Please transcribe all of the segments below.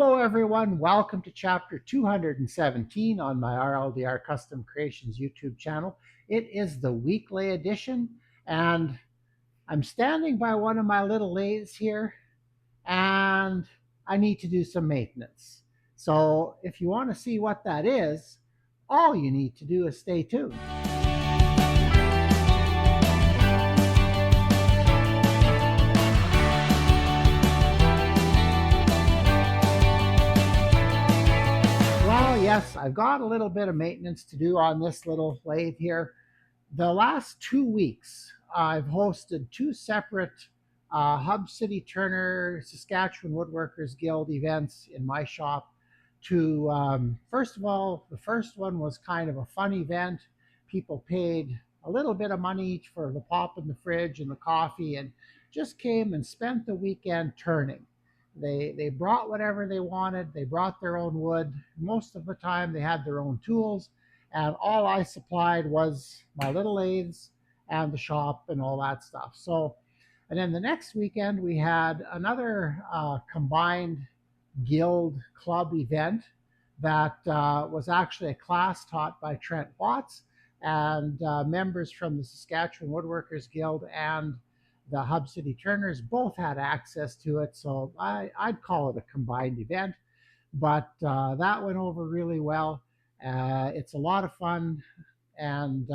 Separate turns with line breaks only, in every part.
Hello, everyone. Welcome to chapter 217 on my RLDR Custom Creations YouTube channel. It is the weekly edition, and I'm standing by one of my little lathes here, and I need to do some maintenance. So if you want to see what that is, all you need to do is stay tuned. Well, yes, I've got a little bit of maintenance to do on this little lathe here. The last 2 weeks, I've hosted two separate Hub City Turner Saskatchewan Woodworkers Guild events in my shop. First of all, the first one was kind of a fun event. People paid a little bit of money each for the pop in the fridge and the coffee, and just came and spent the weekend turning. They brought whatever they wanted. They brought their own wood. Most of the time, they had their own tools, and all I supplied was my little lathes and the shop and all that stuff. So, and then the next weekend we had another combined guild club event that was actually a class taught by Trent Watts, and members from the Saskatchewan Woodworkers Guild and the Hub City Turners both had access to it. So I'd call it a combined event, but that went over really well. It's a lot of fun. And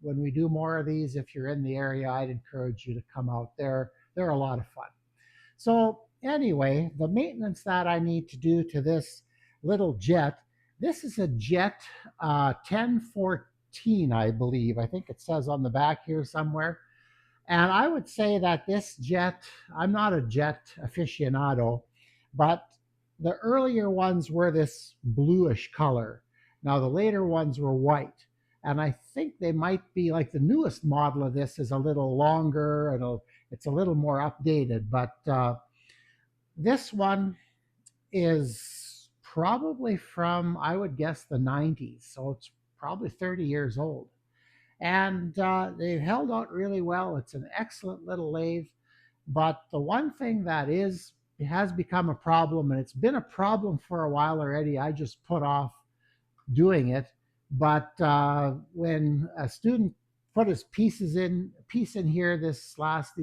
when we do more of these, if you're in the area, I'd encourage you to come out there. They're a lot of fun. So anyway, the maintenance that I need to do to this little jet, this is a Jet 1014, I believe. I think it says on the back here somewhere. And I would say that this jet, I'm not a jet aficionado, but the earlier ones were this bluish color. Now the later ones were white. And I think they might be like the newest model of this is a little longer and it's a little more updated. But this one is probably from, I would guess, the 90s. So it's probably 30 years old. And they've held out really well. It's an excellent little lathe. But the one thing that it has become a problem, and it's been a problem for a while already. I just put off doing it. But when a student put his piece in here these last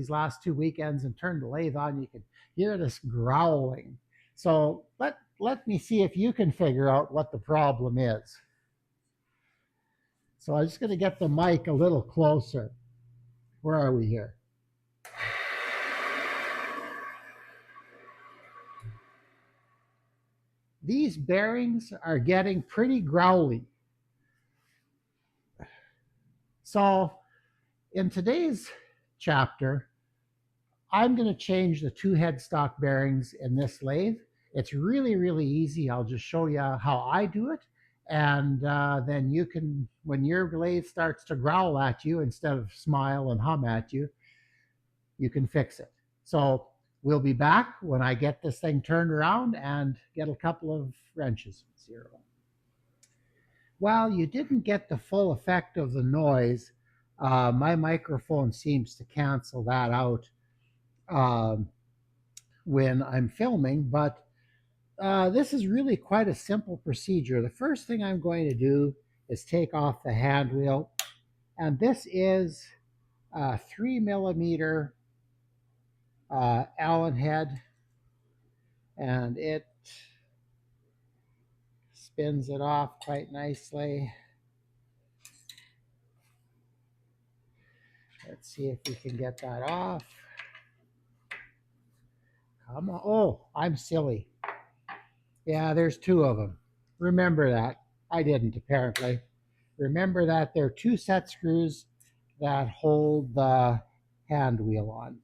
2 weekends and turned the lathe on, you could hear this growling. So let me see if you can figure out what the problem is. So I'm just going to get the mic a little closer. Where are we here? These bearings are getting pretty growly. So in today's chapter, I'm going to change the two headstock bearings in this lathe. It's really, really easy. I'll just show you how I do it. And then you can, when your lathe starts to growl at you instead of smile and hum at you, you can fix it. So we'll be back when I get this thing turned around and get a couple of wrenches. Zero. Well, you didn't get the full effect of the noise. My microphone seems to cancel that out when I'm filming, but this is really quite a simple procedure. The first thing I'm going to do is take off the hand wheel, and this is a 3 millimeter Allen head, and it spins it off quite nicely. Let's see if we can get that off. Come on. Oh, I'm silly. Yeah, there's two of them. Remember that. I didn't, apparently. Remember that there are two set screws that hold the hand wheel on.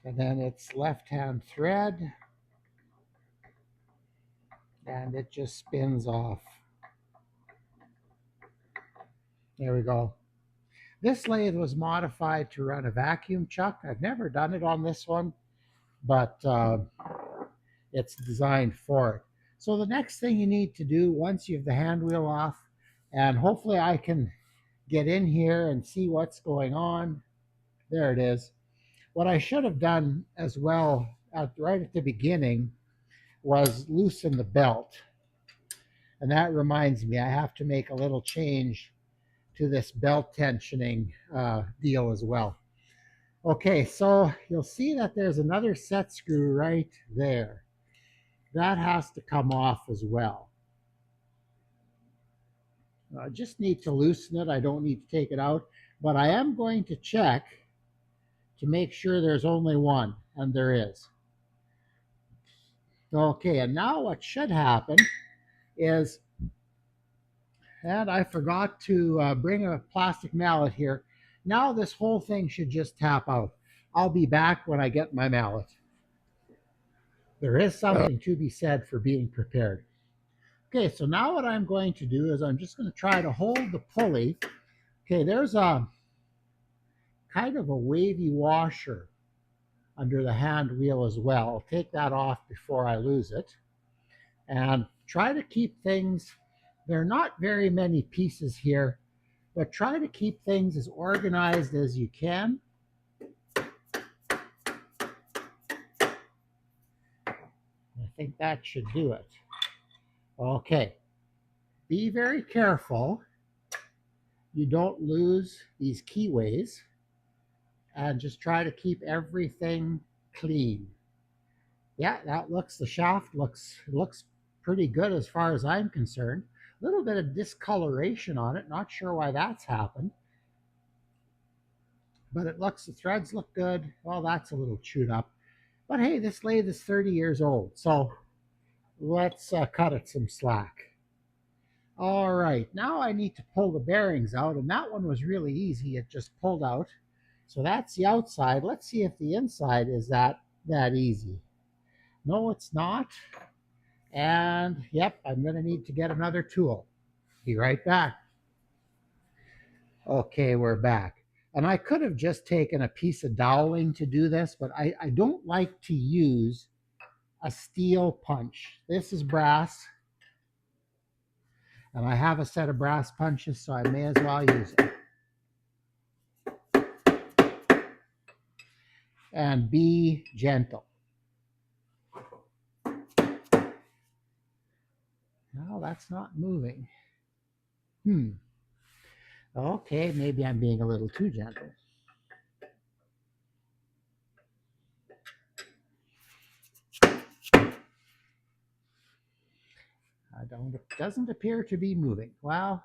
And then it's left-hand thread, and it just spins off. There we go. This lathe was modified to run a vacuum chuck. I've never done it on this one, but it's designed for it. So the next thing you need to do once you have the hand wheel off, and hopefully I can get in here and see what's going on. There it is. What I should have done as well right at the beginning was loosen the belt. And that reminds me, I have to make a little change to this belt tensioning deal as well. Okay, so you'll see that there's another set screw right there. That has to come off as well. I just need to loosen it. I don't need to take it out, but I am going to check to make sure there's only one, and there is. Okay, and now what should happen is, and I forgot to bring a plastic mallet here. Now this whole thing should just tap out. I'll be back when I get my mallet. There is something to be said for being prepared. Okay, so now what I'm going to do is I'm just going to try to hold the pulley. Okay, there's a kind of a wavy washer under the hand wheel as well. I'll take that off before I lose it. And try to keep things, there are not very many pieces here, but try to keep things as organized as you can. I think that should do it. Okay, be very careful you don't lose these keyways, and just try to keep everything clean. Yeah, that looks, the shaft looks pretty good as far as I'm concerned. A little bit of discoloration on it, not sure why that's happened. But it looks, the threads look good. Well, that's a little chewed up. But hey, this lathe is 30 years old, so let's cut it some slack. All right, now I need to pull the bearings out, and that one was really easy. It just pulled out. So that's the outside. Let's see if the inside is that easy. No, it's not. And yep, I'm going to need to get another tool. Be right back. Okay, we're back. And I could have just taken a piece of doweling to do this, but I don't like to use a steel punch. This is brass, and I have a set of brass punches, so I may as well use it. And be gentle. No, that's not moving. Okay, maybe I'm being a little too gentle. It doesn't appear to be moving. Well,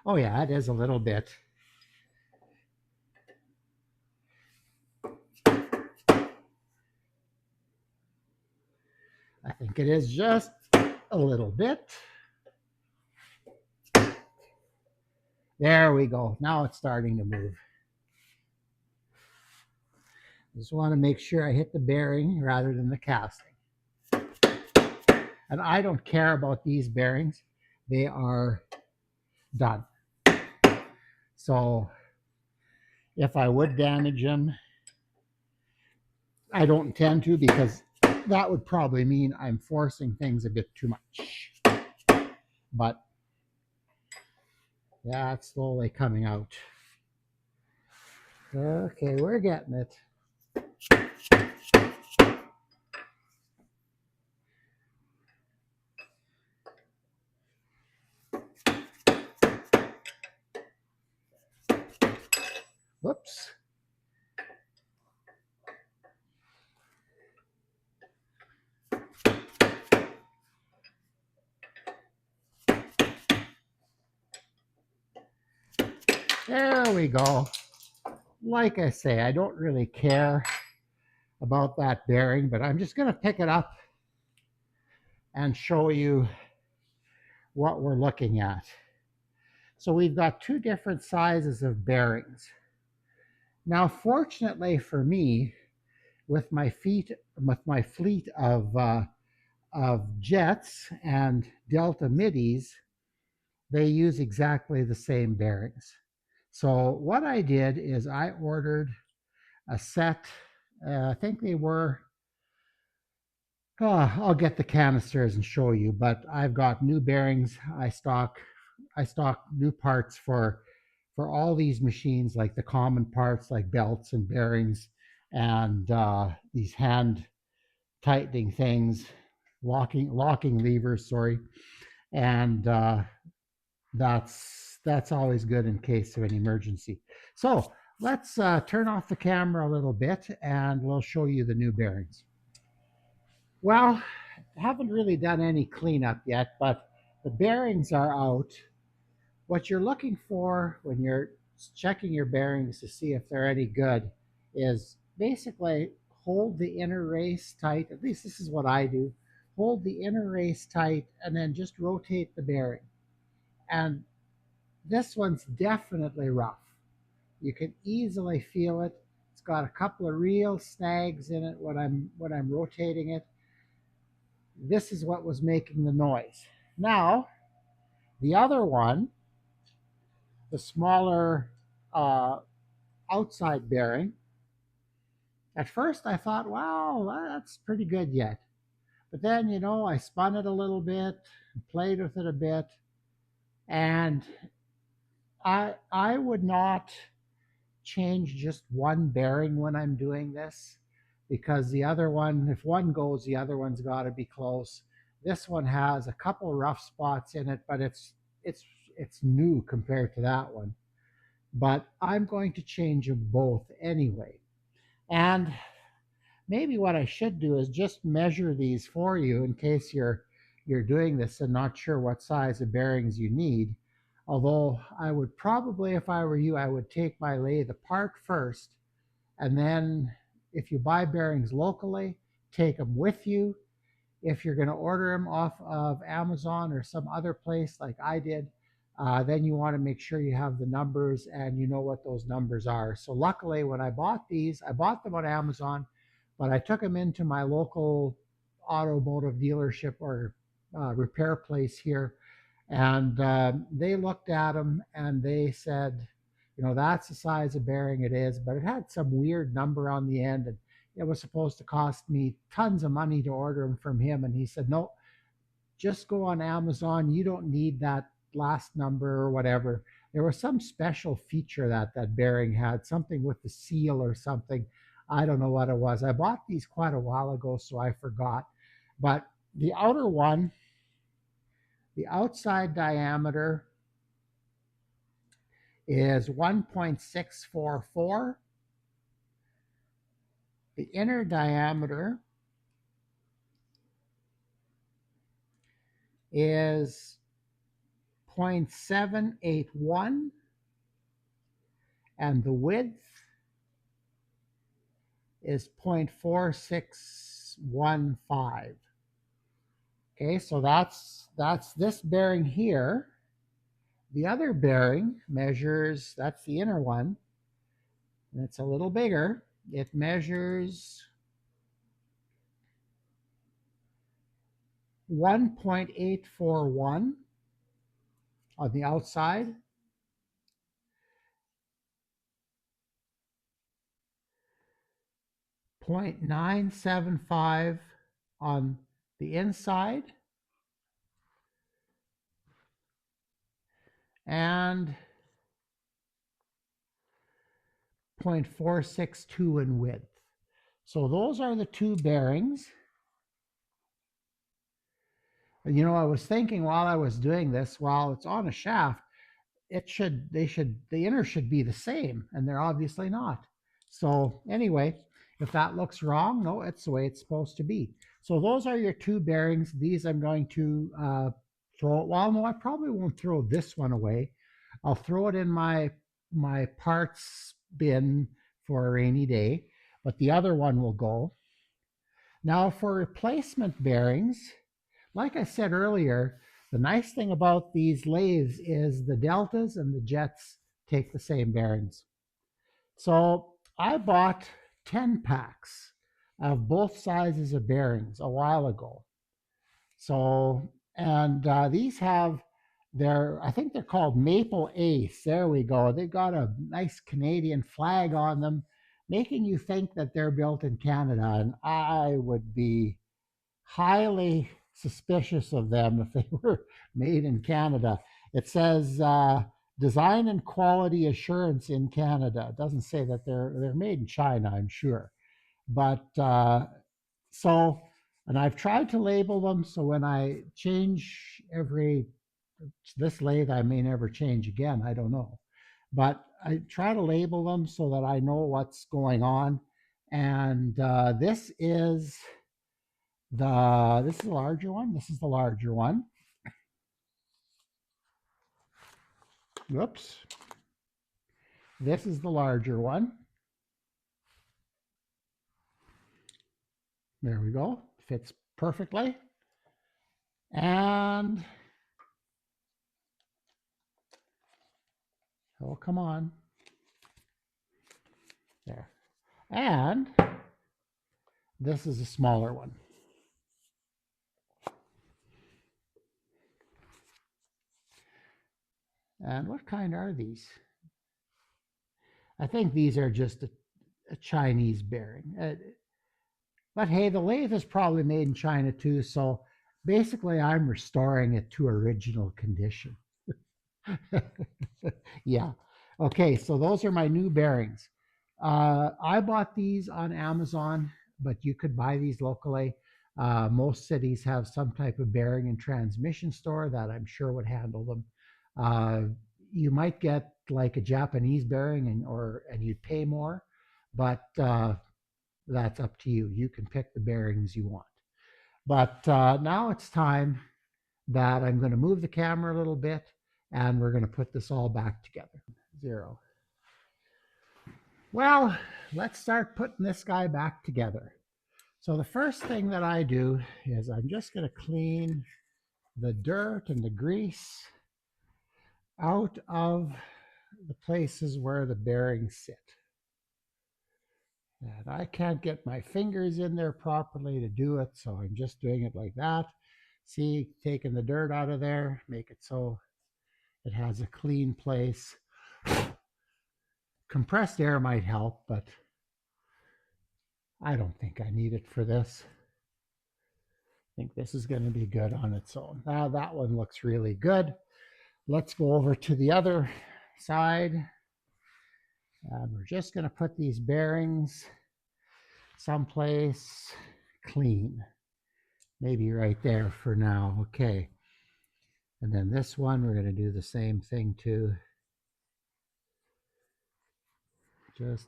oh yeah, it is a little bit. I think it is just a little bit. There we go. Now it's starting to move. Just want to make sure I hit the bearing rather than the casting. And I don't care about these bearings. They are done. So if I would damage them, I don't intend to, because that would probably mean I'm forcing things a bit too much. But yeah, it's slowly coming out. Okay, we're getting it. Whoops. There we go. Like I say, I don't really care about that bearing, but I'm just going to pick it up and show you what we're looking at. So we've got two different sizes of bearings. Now, fortunately for me, with my fleet of jets and Delta midis, they use exactly the same bearings. So what I did is I ordered a set. I think they were. I'll get the canisters and show you. But I've got new bearings. I stock new parts for all these machines, like the common parts, like belts and bearings, and these hand tightening things. locking levers. Sorry, and that's always good in case of an emergency. So let's turn off the camera a little bit, and we'll show you the new bearings. Well, haven't really done any cleanup yet, but the bearings are out. What you're looking for when you're checking your bearings to see if they're any good is basically hold the inner race tight. At least this is what I do. Hold the inner race tight and then just rotate the bearing. And this one's definitely rough. You can easily feel it. It's got a couple of real snags in it when I'm rotating it. This is what was making the noise. Now, the other one, the smaller uh, outside bearing, at first I thought, wow, that's pretty good yet. But then, I spun it a little bit, played with it a bit, and I would not change just one bearing when I'm doing this because the other one, if one goes, the other one's got to be close. This one has a couple rough spots in it, but it's it's new compared to that one. But I'm going to change them both anyway. And maybe what I should do is just measure these for you in case you're doing this and not sure what size of bearings you need. Although I would probably, if I were you, I would take my lathe apart first, and then if you buy bearings locally, take them with you. If you're going to order them off of Amazon or some other place like I did, then you want to make sure you have the numbers and you know what those numbers are. So luckily, when I bought these, I bought them on Amazon, but I took them into my local automotive dealership or repair place here, and they looked at them and they said, that's the size of bearing it is, but it had some weird number on the end, and it was supposed to cost me tons of money to order them from him. And he said, no, just go on Amazon. You don't need that last number or whatever. There was some special feature that bearing had, something with the seal or something. I don't know what it was. I bought these quite a while ago, so I forgot. But the outer one, the outside diameter is 1.644. The inner diameter is 0.781, and the width is 0.4615. Okay, so that's this bearing here. The other bearing measures, that's the inner one, and it's a little bigger. It measures 1.841 on the outside, 0.975 on the inside, and 0.462 in width. So those are the two bearings. And I was thinking while I was doing this, while it's on a shaft, the inner should be the same, and they're obviously not. So anyway, if that looks wrong, no, it's the way it's supposed to be. So those are your two bearings. These I'm going to throw. Well, no, I probably won't throw this one away. I'll throw it in my parts bin for a rainy day, but the other one will go. Now for replacement bearings, like I said earlier, the nice thing about these lathes is the deltas and the jets take the same bearings. So I bought 10 packs of both sizes of bearings a while ago. So, and these have I think they're called Maple Ace. There we go. They've got a nice Canadian flag on them, making you think that they're built in Canada. And I would be highly suspicious of them if they were made in Canada. It says design and quality assurance in Canada. It doesn't say that they're made in China, I'm sure. But so And I've tried to label them so when I change this lathe, I may never change again. I don't know. But I try to label them so that I know what's going on. And this is the larger one. This is the larger one. Whoops. This is the larger one. There we go. Fits perfectly. And oh, come on. There. And this is a smaller one. And what kind are these? I think these are just a Chinese bearing. But hey, the lathe is probably made in China too. So basically, I'm restoring it to original condition. Yeah. Okay, so those are my new bearings. I bought these on Amazon, but you could buy these locally. Most cities have some type of bearing and transmission store that I'm sure would handle them. Uh, you might get like a Japanese bearing and you'd pay more, but that's up to you. You can pick the bearings you want. But now it's time that I'm going to move the camera a little bit and we're going to put this all back together. 0. Well, let's start putting this guy back together. So the first thing that I do is I'm just going to clean the dirt and the grease out of the places where the bearings sit. And I can't get my fingers in there properly to do it, so I'm just doing it like that. See, taking the dirt out of there, make it so it has a clean place. Compressed air might help, but I don't think I need it for this. I think this is going to be good on its own. Now that one looks really good. Let's go over to the other side. And we're just going to put these bearings someplace clean. Maybe right there for now. Okay. And then this one, we're going to do the same thing too. Just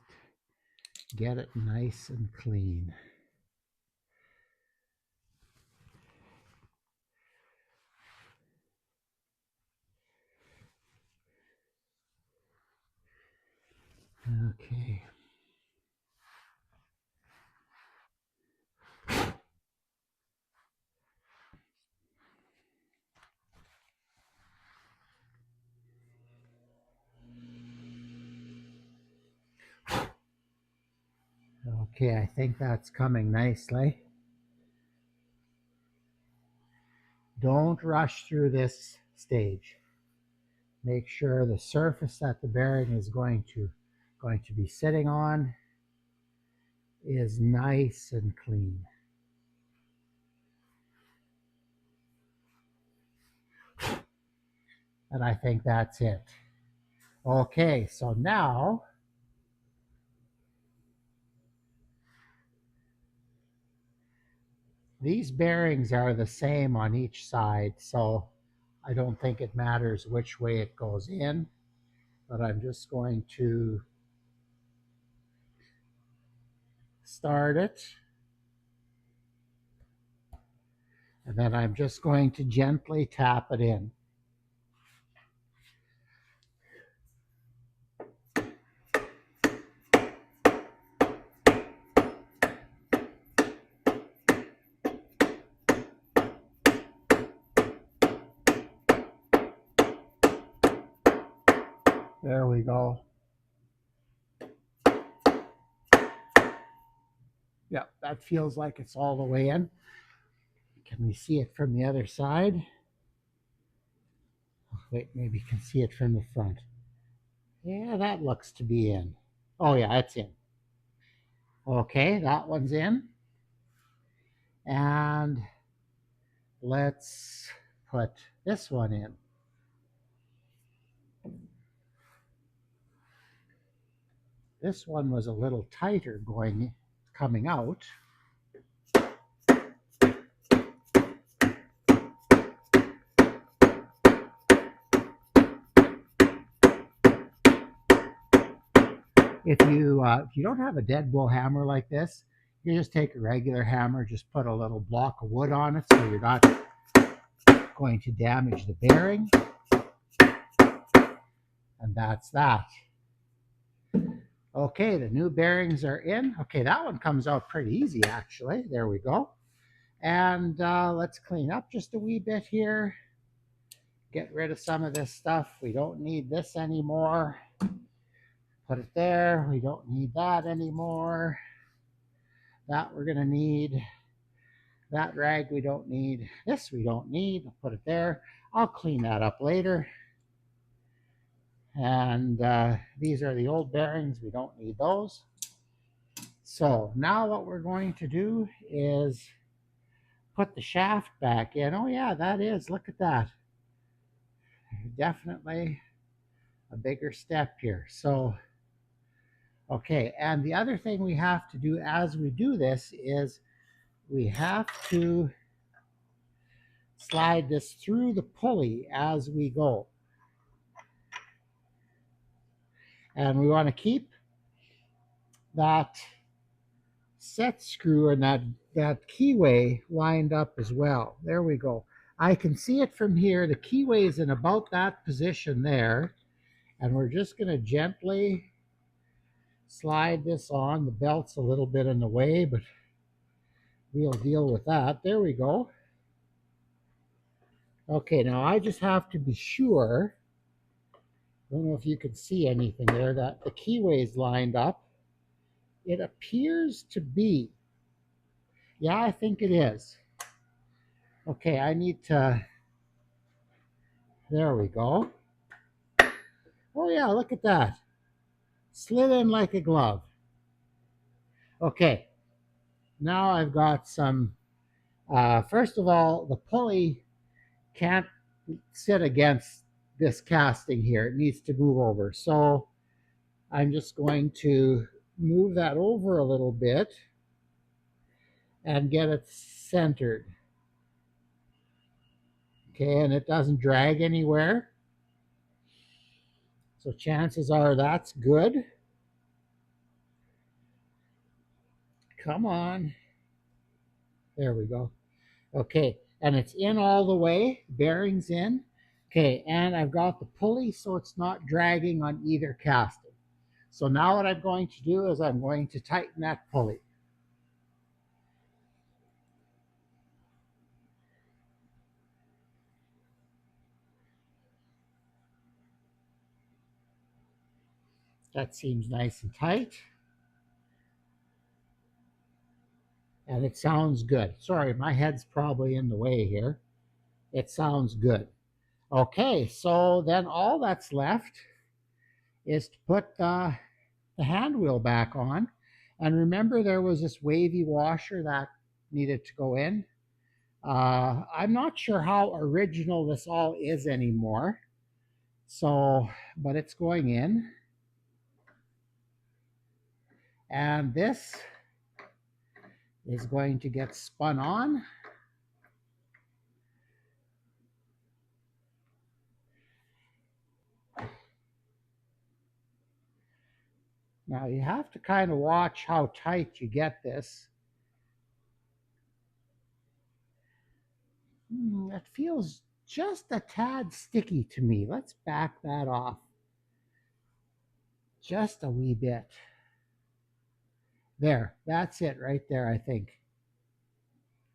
get it nice and clean. Okay. Okay, I think that's coming nicely. Don't rush through this stage. Make sure the surface that the bearing is going to be sitting on is nice and clean. And I think that's it. Okay, so now these bearings are the same on each side, so I don't think it matters which way it goes in, but I'm just going to start it. And then I'm just going to gently tap it in. There we go. Yeah, that feels like it's all the way in. Can we see it from the other side? Wait, maybe you can see it from the front. Yeah, that looks to be in. Oh yeah, it's in. Okay, that one's in. And let's put this one in. This one was a little tighter coming out. If you don't have a dead blow hammer like this, you just take a regular hammer, just put a little block of wood on it so you're not going to damage the bearing, and that's that. Okay, the new bearings are in. Okay, that one comes out pretty easy actually. There we go. And let's clean up just a wee bit here. Get rid of some of this stuff. We don't need this anymore. Put it there. We don't need that anymore. That we're going to need. That rag we don't need. This we don't need. I'll put it there. I'll clean that up later. And these are the old bearings. We don't need those. So now what we're going to do is put the shaft back in. Oh yeah, that is. Look at that. Definitely a bigger step here. So, okay. And the other thing we have to do as we do this is we have to slide this through the pulley as we go. And we want to keep that set screw and that keyway lined up as well. There we go. I can see it from here. The keyway is in about that position there. And we're just going to gently slide this on. The belt's a little bit in the way, but we'll deal with that. There we go. Okay, now I just have to be sure, I don't know if you can see anything there, that the keyway is lined up. It appears to be. Yeah, I think it is. Okay, I need to, there we go. Oh yeah, look at that. Slid in like a glove. Okay, now I've got some, first of all, the pulley can't sit against this casting here. It needs to move over. So I'm just going to move that over a little bit and get it centered. Okay, and it doesn't drag anywhere. So chances are that's good. Come on. There we go. Okay, and it's in all the way, bearings in. Okay, and I've got the pulley so it's not dragging on either casting. So now what I'm going to do is I'm going to tighten that pulley. That seems nice and tight. And it sounds good. Sorry, my head's probably in the way here. It sounds good. Okay, so then all that's left is to put the hand wheel back on. And remember, there was this wavy washer that needed to go in. I'm not sure how original this all is anymore. So, but it's going in. And this is going to get spun on. Now you have to kind of watch how tight you get this. That feels just a tad sticky to me. Let's back that off just a wee bit. There, that's it right there, I think.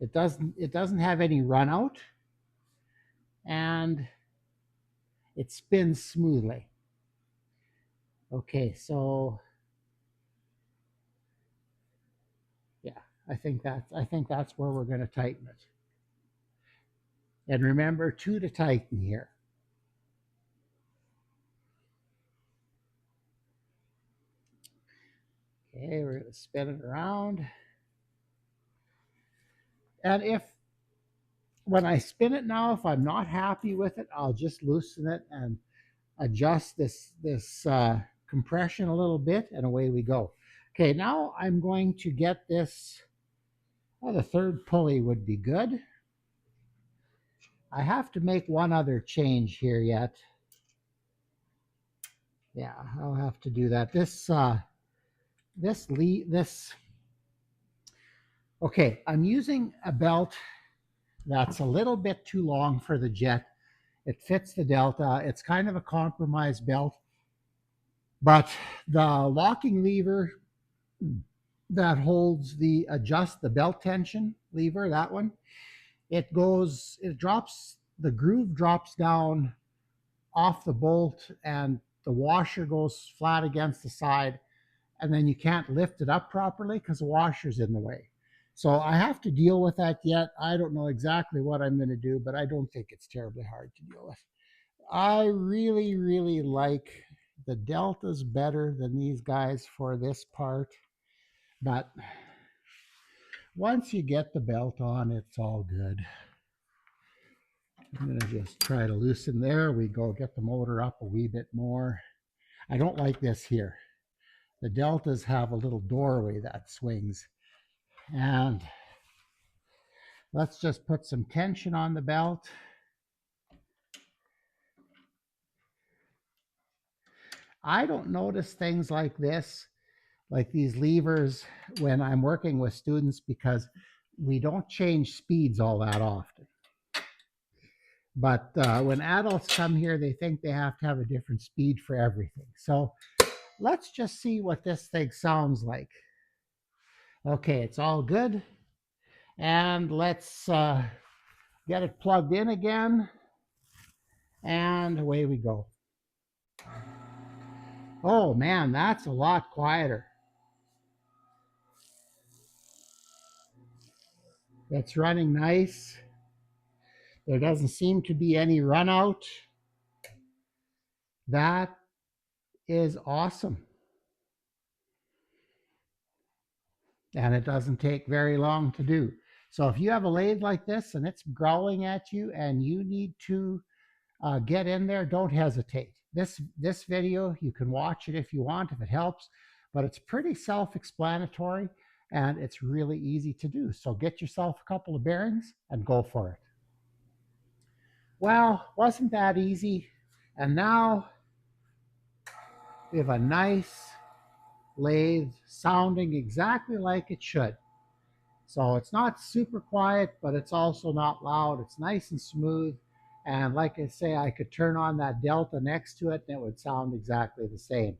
It doesn't have any run out, and it spins smoothly. Okay, so yeah, I think that's where we're going to tighten it. And remember, 2 to tighten here. Okay, we're going to spin it around. And when I spin it now, if I'm not happy with it, I'll just loosen it and adjust this compression a little bit, and away we go. Okay, now I'm going to get this. Well, the third pulley would be good. I have to make one other change here yet. Yeah, I'll have to do that. This this okay, I'm using a belt that's a little bit too long for the jet. It fits the Delta. It's kind of a compromise belt, but the locking lever that holds the adjust the belt tension lever, that one, it drops, the groove drops down off the bolt and the washer goes flat against the side, and then you can't lift it up properly because the washer's in the way. So I have to deal with that yet. I don't know exactly what I'm going to do, but I don't think it's terribly hard to deal with. I really, really like the Deltas better than these guys for this part, but once you get the belt on, it's all good. I'm going to just try to loosen. There we go. Get the motor up a wee bit more. I don't like this here. The Deltas have a little doorway that swings. And let's just put some tension on the belt. I don't notice things like this, like these levers, when I'm working with students because we don't change speeds all that often. But when adults come here, they think they have to have a different speed for everything. So let's just see what this thing sounds like. Okay, it's all good. And let's get it plugged in again. And away we go. Oh man, that's a lot quieter. It's running nice. There doesn't seem to be any run out. That is awesome. And it doesn't take very long to do. So if you have a lathe like this and it's growling at you and you need to get in there, don't hesitate. This video, you can watch it if you want, if it helps, but it's pretty self-explanatory and it's really easy to do. So get yourself a couple of bearings and go for it. Well, wasn't that easy? And now we have a nice lathe sounding exactly like it should. So it's not super quiet, but it's also not loud. It's nice and smooth. And like I say, I could turn on that Delta next to it and it would sound exactly the same.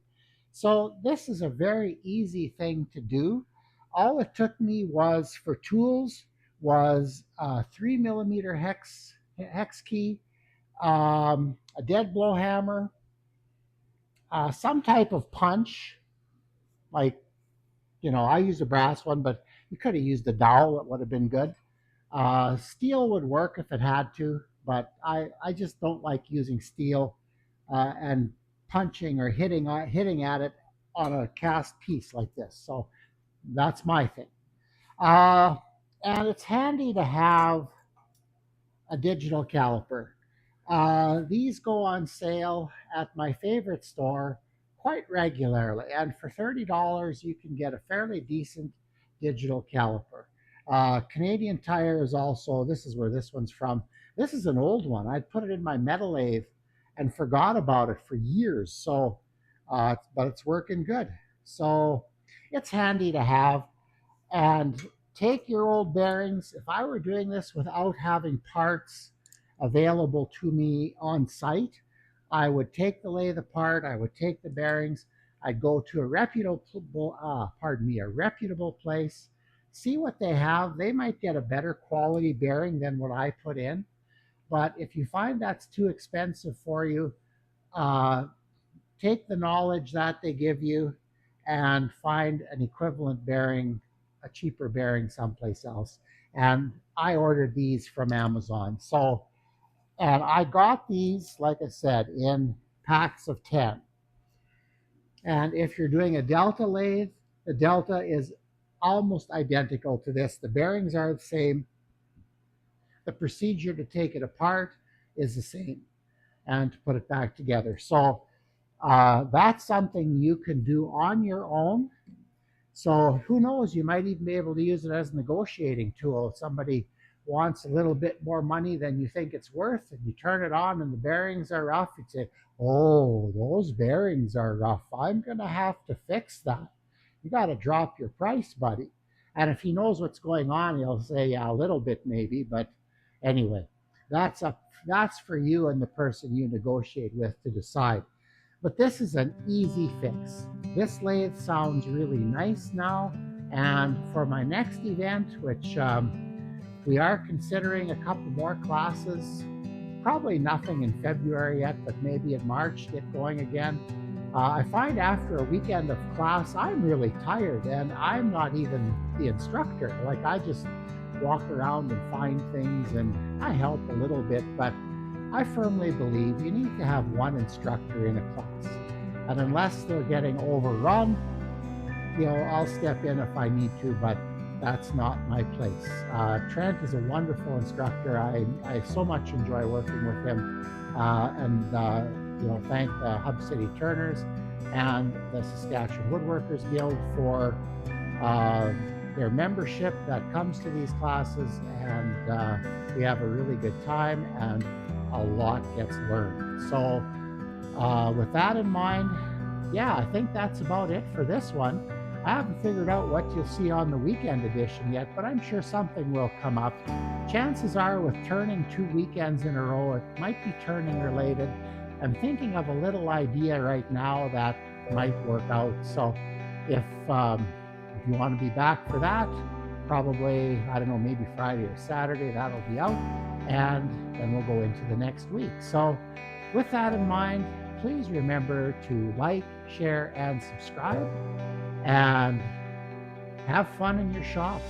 So this is a very easy thing to do. All it took me was for tools was a 3mm hex key, a dead blow hammer, some type of punch, like, I use a brass one, but you could have used a dowel. It would have been good. Steel would work if it had to, but I just don't like using steel and punching or hitting at it on a cast piece like this. So that's my thing. Uh, and it's handy to have a digital caliper. These go on sale at my favorite store quite regularly, and for $30, you can get a fairly decent digital caliper. Canadian Tire is also, this is where this one's from. This is an old one. I'd put it in my metal lathe and forgot about it for years. So, but it's working good. So it's handy to have. And take your old bearings. If I were doing this without having parts available to me on site, I would take the lathe apart, I would take the bearings, I'd go to a reputable place, see what they have. They might get a better quality bearing than what I put in. But if you find that's too expensive for you, uh, take the knowledge that they give you and find an equivalent bearing, a cheaper bearing someplace else. And I ordered these from Amazon. So, and I got these, like I said, in packs of 10. And if you're doing a Delta lathe, the Delta is almost identical to this. The bearings are the same. The procedure to take it apart is the same and to put it back together. So that's something you can do on your own. So who knows, you might even be able to use it as a negotiating tool. If somebody wants a little bit more money than you think it's worth, and you turn it on and the bearings are rough, you'd say, oh, those bearings are rough. I'm going to have to fix that. you got to drop your price, buddy. And if he knows what's going on, he'll say, yeah, a little bit maybe. But anyway, that's for you and the person you negotiate with to decide. But this is an easy fix. This lathe sounds really nice now. And for my next event, which we are considering a couple more classes, probably nothing in February yet, but maybe in March get going again. I find after a weekend of class, I'm really tired and I'm not even the instructor. Like I just walk around and find things and I help a little bit, but I firmly believe you need to have one instructor in a class. And unless they're getting overrun, I'll step in if I need to, but that's not my place. Trent is a wonderful instructor. I so much enjoy working with him, and thank the Hub City Turners and the Saskatchewan Woodworkers Guild for their membership that comes to these classes, and we have a really good time and a lot gets learned. So with that in mind, yeah, I think that's about it for this one. I haven't figured out what you'll see on the weekend edition yet, but I'm sure something will come up. Chances are with turning 2 weekends in a row, it might be turning related. I'm thinking of a little idea right now that might work out. So if you want to be back for that, probably, I don't know, maybe Friday or Saturday, that'll be out. And then we'll go into the next week. So with that in mind, please remember to like, share, and subscribe, and have fun in your shop.